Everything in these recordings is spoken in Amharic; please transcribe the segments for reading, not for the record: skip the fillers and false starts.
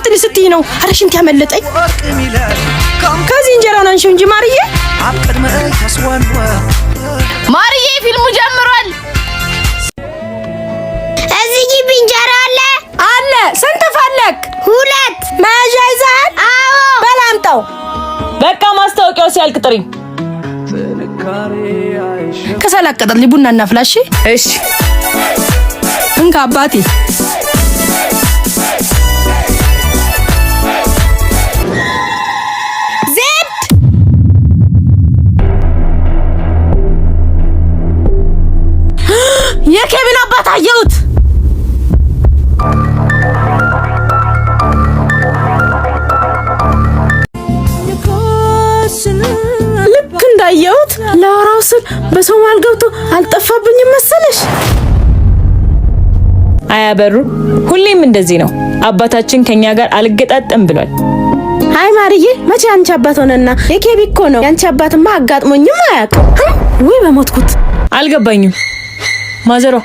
አጣፍጥልኝ ስትይ ነው። ኧረ ሽንት ያመለጠኝ። ከዚህ እንጀራውን አንሺው እንጂ ማርዬ። ማርዬ ፊልሙ ጀምሯል። እዚህ ግቢ እንጀራ አለ አለ። ስንት ፈለክ? 2 መያዣ ይዘሃል? አዎ በላምጣው። በቃ ማስታወቂያው ሲያልቅ ጥሪኝ። ከሰላቀጠልኝ ቡና እናፍላሽ። እሺ እንካ አባቴ። የኬቪን አባት አየሁት። ልክ እንዳየሁት ለወራው ስል በሰው መሃል ገብቶ አልጠፋብኝም መሰለሽ። አያበሩ ሁሌም እንደዚህ ነው። አባታችን ከኛ ጋር አልገጣጠም ብሏል። አይ ማርዬ፣ መቼ አንቺ አባት ሆነና? የኬቢ እኮ ነው። ያንቺ አባትማ አጋጥሞኝም አያውቅም። ወይ በሞትኩት። አልገባኝም። ማዘሯ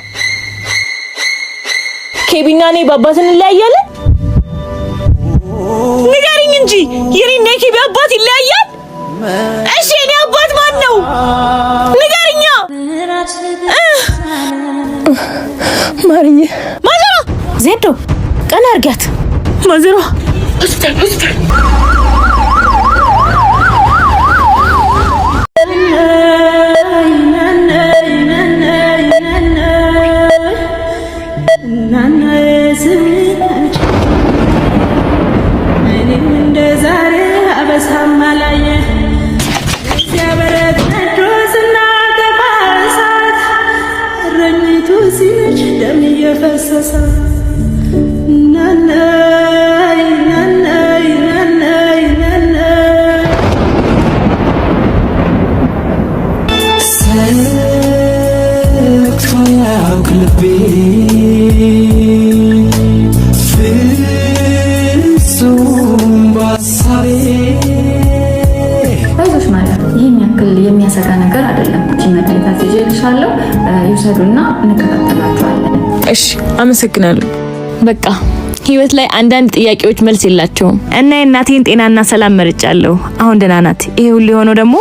ኬቢና እኔ በአባት እንለያያለን? ንገሪኝ እንጂ የኔና የኬቢ አባት ይለያያል? እሺ የኔ አባት ማን ነው? ንገሪኛ። ማርዬ። ማዘሯ ዜዶ ቀና አርጋት። ማዘሯ የሚያሰጋ ነገር አይደለም። መድኃኒት ይዤልሻለሁ፣ ይውሰዱና እንከታተላቸዋለን። እሺ አመሰግናለሁ። በቃ ህይወት ላይ አንዳንድ ጥያቄዎች መልስ የላቸውም እና የእናቴን ጤናና ሰላም መርጫለሁ። አሁን ደህና ናት። ይሄ ሁሉ የሆነው ደግሞ